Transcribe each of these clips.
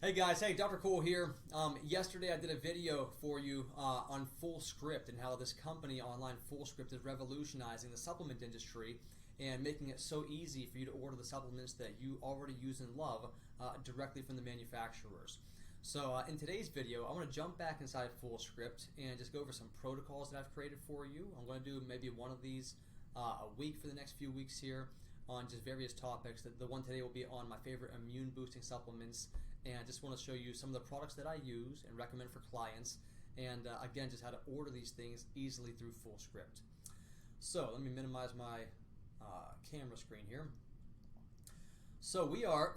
Hey guys, hey, Dr. Cole here. Yesterday I did a video for you on FullScript and how this company online, FullScript, is revolutionizing the supplement industry and making it so easy for you to order the supplements that you already use and love directly from the manufacturers. So in today's video, I want to jump back inside FullScript and just go over some protocols that I've created for you. I'm going to do maybe one of these a week for the next few weeks here on just various topics. The one today will be on my favorite immune boosting supplements, and I just want to show you some of the products that I use and recommend for clients, and again, just how to order these things easily through FullScript. So let me minimize my camera screen here. So we are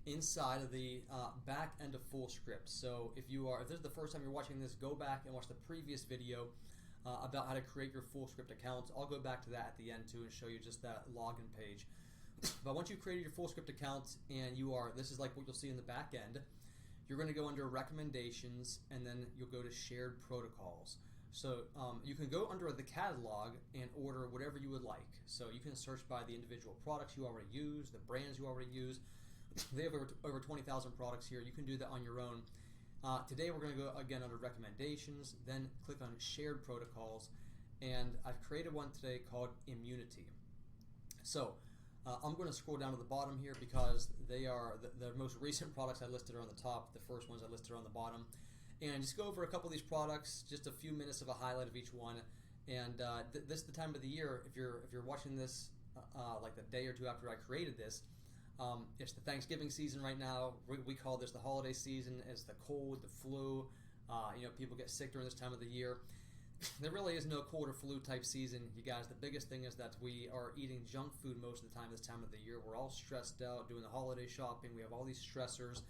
inside of the back end of FullScript. So if this is the first time you're watching this, go back and watch the previous video about how to create your FullScript account. I'll go back to that at the end too and show you just that login page. But once you've created your FullScript account and this is like what you'll see in the back end, you're going to go under recommendations and then you'll go to shared protocols. So you can go under the catalog and order whatever you would like. So you can search by the individual products you already use, the brands you already use. They have over 20,000 products here. You can do that on your own. Today we're going to go again under recommendations, then click on shared protocols, and I've created one today called immunity. So I'm going to scroll down to the bottom here because they are the most recent products I listed are on the top. The first ones I listed are on the bottom, and just go over a couple of these products, just a few minutes of a highlight of each one. And this is the time of the year. If you're watching this like the day or two after I created this. It's the Thanksgiving season right now. We call this the holiday season. It's the cold, the flu. People get sick during this time of the year. There really is no cold or flu type season, you guys. The biggest thing is that we are eating junk food most of the time this time of the year. We're all stressed out doing the holiday shopping. We have all these stressors.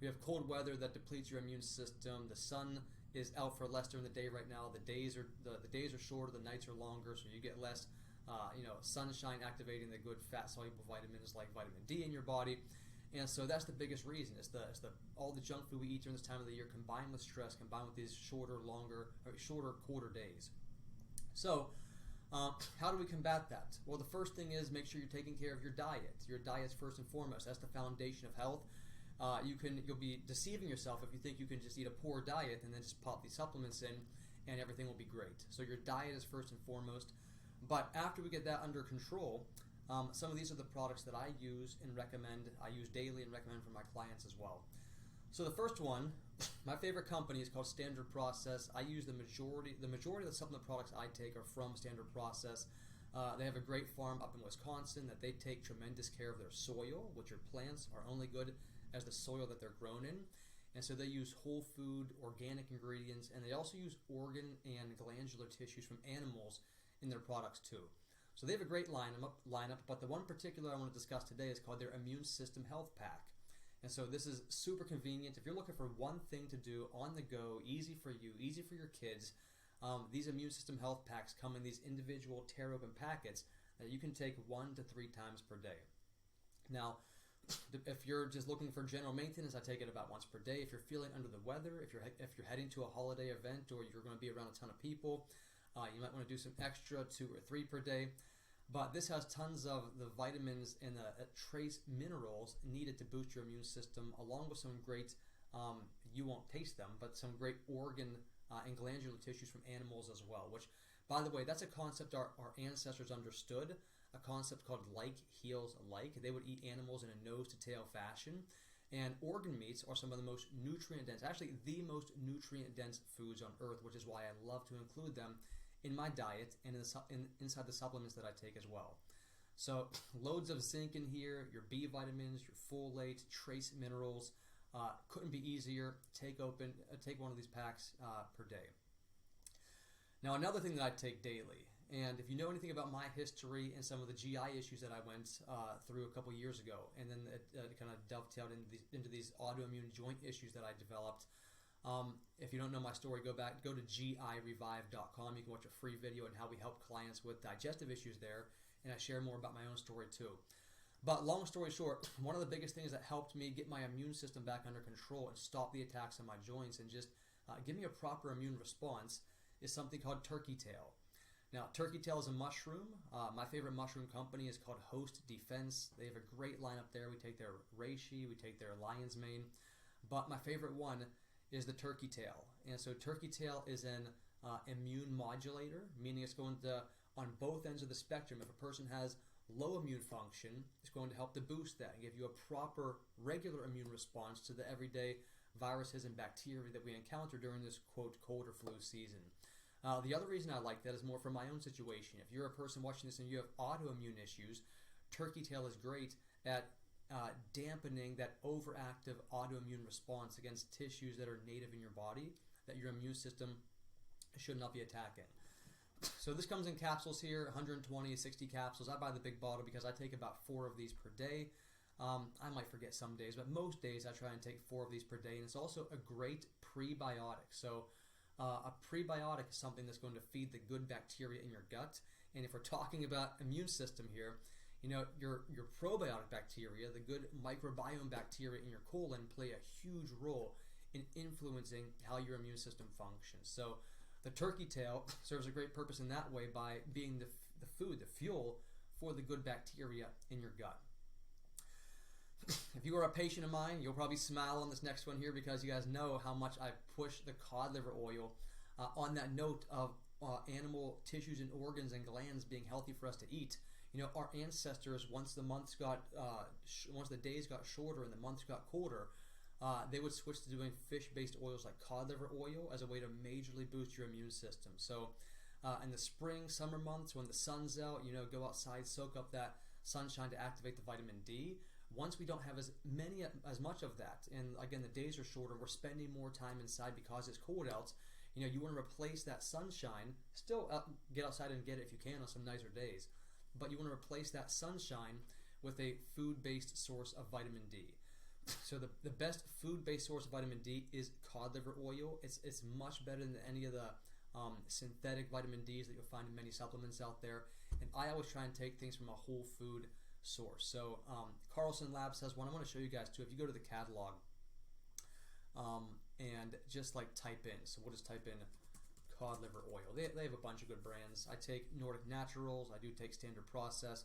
We have cold weather that depletes your immune system. The sun is out for less during the day right now. The days are shorter, the nights are longer, so you get less sunshine activating the good fat soluble vitamins like vitamin D in your body. And so that's the biggest reason. It's all the junk food we eat during this time of the year combined with stress, combined with these shorter, colder days. So how do we combat that? Well, the first thing is make sure you're taking care of your diet. Your diet's first and foremost. That's the foundation of health. You'll be deceiving yourself if you think you can just eat a poor diet and then just pop these supplements in and everything will be great. So your diet is first and foremost. But after we get that under control, some of these are the products that I use and recommend. I use daily and recommend for my clients as well. So the first one, my favorite company is called Standard Process. I use the majority of the supplement products I take are from Standard Process. They have a great farm up in Wisconsin that they take tremendous care of their soil, which your plants are only good as the soil that they're grown in. And so they use whole food, organic ingredients, and they also use organ and glandular tissues from animals in their products too. So they have a great lineup, but the one particular I want to discuss today is called their Immune System Health Pack. And so this is super convenient. If you're looking for one thing to do on the go, easy for you, easy for your kids, these Immune System Health Packs come in these individual tear open packets that you can take 1 to 3 times per day. Now, if you're just looking for general maintenance, I take it about once per day. If you're feeling under the weather, if you're heading to a holiday event or you're going to be around a ton of people, you might want to do some extra 2 or 3 per day. But this has tons of the vitamins and the trace minerals needed to boost your immune system, along with some great, you won't taste them, but some great organ and glandular tissues from animals as well. Which, by the way, that's a concept our ancestors understood, a concept called like heals like. They would eat animals in a nose-to-tail fashion. And organ meats are some of the most nutrient-dense, actually the most nutrient-dense foods on earth, which is why I love to include them in my diet and inside the supplements that I take as well. So loads of zinc in here, your B vitamins, your folate, trace minerals. Couldn't be easier. Take one of these packs per day. Now another thing that I take daily, and if you know anything about my history and some of the GI issues that I went through a couple years ago, and then it kind of dovetailed into these autoimmune joint issues that I developed. If you don't know my story, go to girevive.com. You can watch a free video on how we help clients with digestive issues there, and I share more about my own story too. But long story short, one of the biggest things that helped me get my immune system back under control and stop the attacks on my joints and just give me a proper immune response is something called turkey tail. Now, turkey tail is a mushroom. My favorite mushroom company is called Host Defense. They have a great lineup there. We take their reishi, we take their lion's mane. But my favorite one is the turkey tail. And so turkey tail is an immune modulator, meaning it's going to, on both ends of the spectrum, if a person has low immune function, it's going to help to boost that and give you a proper, regular immune response to the everyday viruses and bacteria that we encounter during this, quote, cold or flu season. The other reason I like that is more for my own situation. If you're a person watching this and you have autoimmune issues, turkey tail is great at dampening that overactive autoimmune response against tissues that are native in your body that your immune system should not be attacking. So this comes in capsules here, 120, 60 capsules. I buy the big bottle because I take about 4 of these per day. I might forget some days, but most days I try and take 4 of these per day. And it's also a great prebiotic. So a prebiotic is something that's going to feed the good bacteria in your gut. And if we're talking about immune system here, you know, your probiotic bacteria, the good microbiome bacteria in your colon, play a huge role in influencing how your immune system functions. So the turkey tail serves a great purpose in that way by being the food, the fuel for the good bacteria in your gut. If you are a patient of mine, you'll probably smile on this next one here because you guys know how much I push the cod liver oil on that note of animal tissues and organs and glands being healthy for us to eat. You know, our ancestors, once the days got shorter and the months got colder, they would switch to doing fish-based oils like cod liver oil as a way to majorly boost your immune system. So in the spring, summer months when the sun's out, you know, go outside, soak up that sunshine to activate the vitamin D. Once we don't have as much of that, and again the days are shorter, we're spending more time inside because it's cold out. You know, you want to replace that sunshine. Still get outside and get it if you can on some nicer days, but you want to replace that sunshine with a food-based source of vitamin D. So the best food-based source of vitamin D is cod liver oil. It's much better than any of the synthetic vitamin Ds that you'll find in many supplements out there. And I always try and take things from a whole food source. So Carlson Labs has one. I want to show you guys too. If you go to the catalog and just like type in, so we'll just type in cod liver oil. They have a bunch of good brands. I take Nordic Naturals. I do take Standard Process.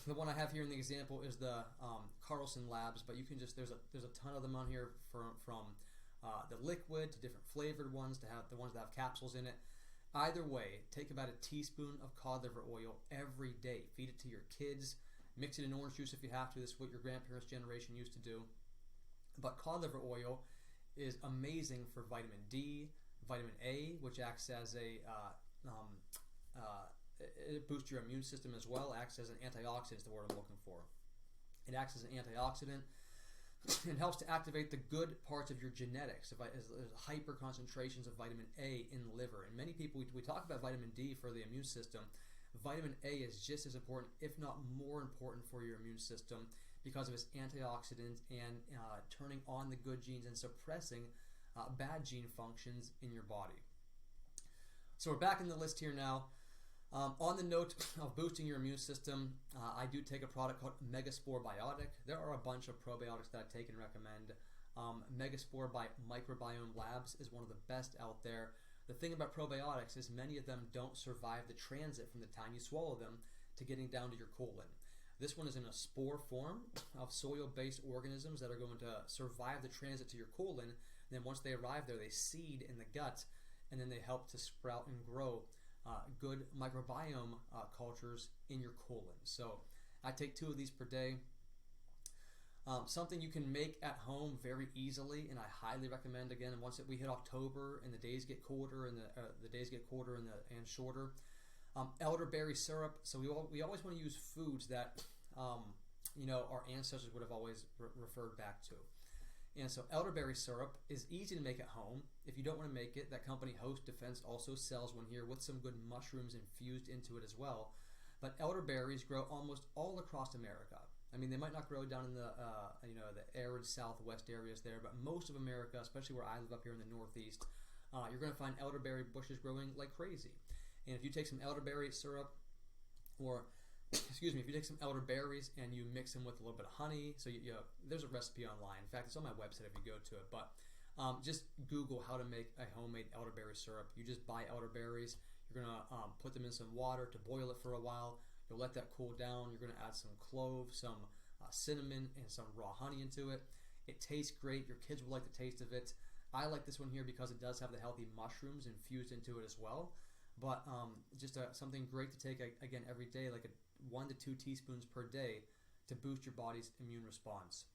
The one I have here in the example is the Carlson Labs, but you can just there's a ton of them on here from the liquid to different flavored ones to have the ones that have capsules in it. Either way, take about a teaspoon of cod liver oil every day. Feed it to your kids. Mix it in orange juice if you have to. This is what your grandparents' generation used to do. But cod liver oil is amazing for vitamin D, vitamin A, which acts as it boosts your immune system as well. It acts as an antioxidant is the word I'm looking for. It acts as an antioxidant and helps to activate the good parts of your genetics. There's hyper concentrations of vitamin A in the liver. And many people, we talk about vitamin D for the immune system. Vitamin A is just as important, if not more important, for your immune system because of its antioxidants and turning on the good genes and suppressing bad gene functions in your body. So we're back in the list here now. On the note of boosting your immune system, I do take a product called Megaspore Biotic. There are a bunch of probiotics that I take and recommend. Megaspore by Microbiome Labs is one of the best out there. The thing about probiotics is many of them don't survive the transit from the time you swallow them to getting down to your colon. This one is in a spore form of soil-based organisms that are going to survive the transit to your colon. And then once they arrive there, they seed in the gut, and then they help to sprout and grow good microbiome cultures in your colon. So I take 2 of these per day. Something you can make at home very easily, and I highly recommend. Again, once we hit October and the days get colder and the days get colder and shorter, elderberry syrup. So we always want to use foods that our ancestors would have always referred back to. And so elderberry syrup is easy to make at home. If you don't want to make it, that company Host Defense also sells one here with some good mushrooms infused into it as well. But elderberries grow almost all across America. I mean, they might not grow down in the the arid southwest areas there, but most of America, especially where I live up here in the Northeast, you're going to find elderberry bushes growing like crazy. And if you take some elderberry syrup, or if you take some elderberries and you mix them with a little bit of honey, so there's a recipe online. In fact, it's on my website if you go to it. But just Google how to make a homemade elderberry syrup. You just buy elderberries. You're going to put them in some water to boil it for a while. You'll let that cool down. You're going to add some cloves, some cinnamon, and some raw honey into it. It tastes great. Your kids will like the taste of it. I like this one here because it does have the healthy mushrooms infused into it as well. But just something great to take, again, every day, like 1 to 2 teaspoons per day to boost your body's immune response.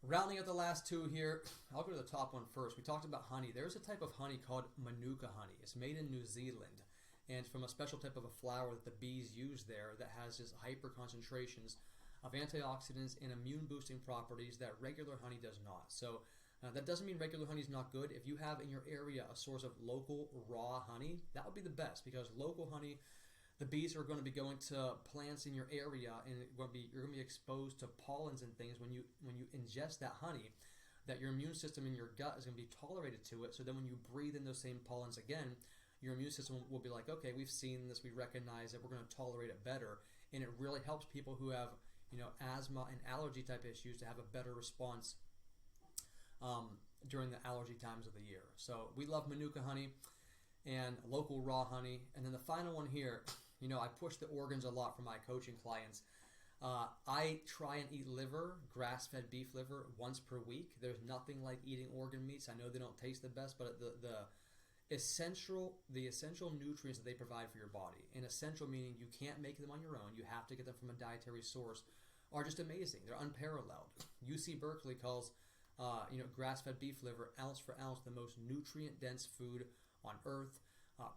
Rounding out the last two here, I'll go to the top one first. We talked about honey. There's a type of honey called Manuka Honey. It's made in New Zealand, and it's from a special type of a flower that the bees use there that has just hyper concentrations of antioxidants and immune boosting properties that regular honey does not. So that doesn't mean regular honey is not good. If you have in your area a source of local raw honey, that would be the best, because local honey, the bees are going to be going to plants in your area, and you're going to be exposed to pollens and things when you ingest that honey, that your immune system in your gut is going to be tolerated to it. So then when you breathe in those same pollens again, your immune system will be like, okay, we've seen this, we recognize it, we're going to tolerate it better. And it really helps people who have, asthma and allergy type issues to have a better response during the allergy times of the year. So we love Manuka honey and local raw honey. And then the final one here, I push the organs a lot for my coaching clients. I try and eat liver, grass-fed beef liver, once per week. There's nothing like eating organ meats. I know they don't taste the best, but the essential nutrients that they provide for your body, and essential meaning you can't make them on your own, you have to get them from a dietary source, are just amazing. They're unparalleled. UC Berkeley calls grass-fed beef liver, ounce for ounce, the most nutrient-dense food on earth.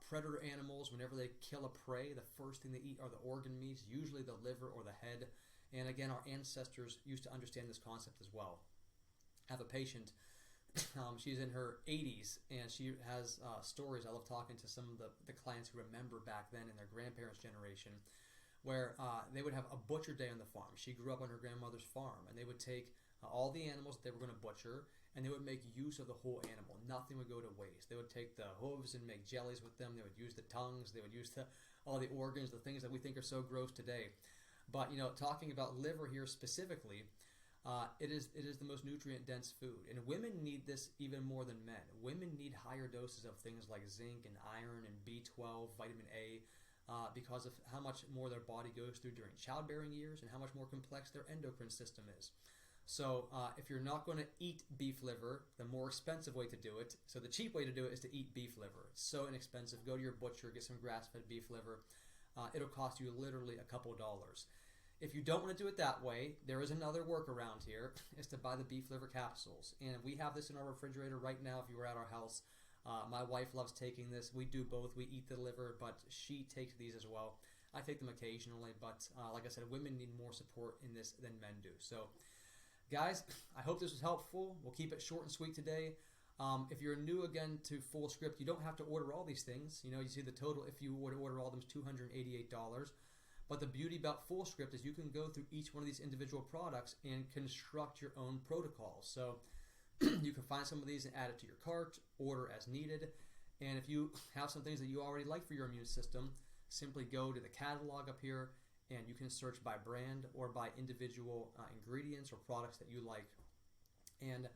Predator animals, whenever they kill a prey, the first thing they eat are the organ meats, usually the liver or the head. And again, our ancestors used to understand this concept as well. I have a patient, she's in her 80s, and she has stories. I love talking to some of the clients who remember back then in their grandparents' generation, where they would have a butcher day on the farm. She grew up on her grandmother's farm, and they would take all the animals that they were going to butcher, and they would make use of the whole animal. Nothing would go to waste. They would take the hooves and make jellies with them. They would use the tongues. They would use all the organs, the things that we think are so gross today. But talking about liver here specifically, it is the most nutrient-dense food, and women need this even more than men. Women need higher doses of things like zinc and iron and B12, vitamin A, because of how much more their body goes through during childbearing years and how much more complex their endocrine system is. So if you're not going to eat beef liver, the more expensive way to do it, so the cheap way to do it is to eat beef liver. It's so inexpensive. Go to your butcher, get some grass-fed beef liver. It'll cost you literally a couple of dollars. If you don't want to do it that way, there is another workaround here, is to buy the beef liver capsules. And we have this in our refrigerator right now if you were at our house. My wife loves taking this. We do both. We eat the liver, but she takes these as well. I take them occasionally, but like I said, women need more support in this than men do. So, guys, I hope this was helpful. We'll keep it short and sweet today. If you're new again to Full Script, you don't have to order all these things. You see the total, if you were to order all of them, is $288. But the beauty about Full Script is you can go through each one of these individual products and construct your own protocols. So you can find some of these and add it to your cart, order as needed. And if you have some things that you already like for your immune system, simply go to the catalog up here, and you can search by brand or by individual ingredients or products that you like, and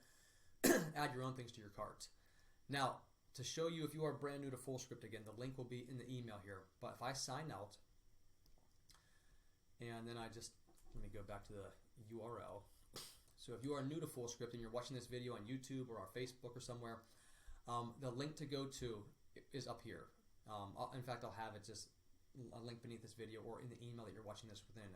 add your own things to your cart. Now, to show you if you are brand new to Full Script, again, the link will be in the email here. But if I sign out, and then let me go back to the URL. So if you are new to Full Script and you're watching this video on YouTube or our Facebook or somewhere, the link to go to is up here. In fact, I'll have it just a link beneath this video or in the email that you're watching this within.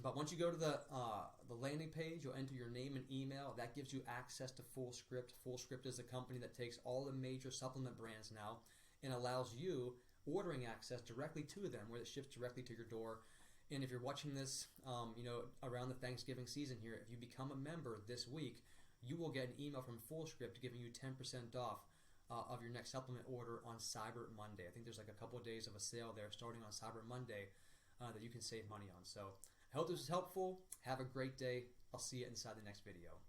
But once you go to the landing page, you'll enter your name and email. That gives you access to Full Script. Full Script is a company that takes all the major supplement brands now and allows you ordering access directly to them, where it ships directly to your door. And if you're watching this, around the Thanksgiving season here, if you become a member this week, you will get an email from Full Script giving you 10% off of your next supplement order on Cyber Monday. I think there's like a couple of days of a sale there starting on Cyber Monday that you can save money on. So I hope this was helpful. Have a great day. I'll see you inside the next video.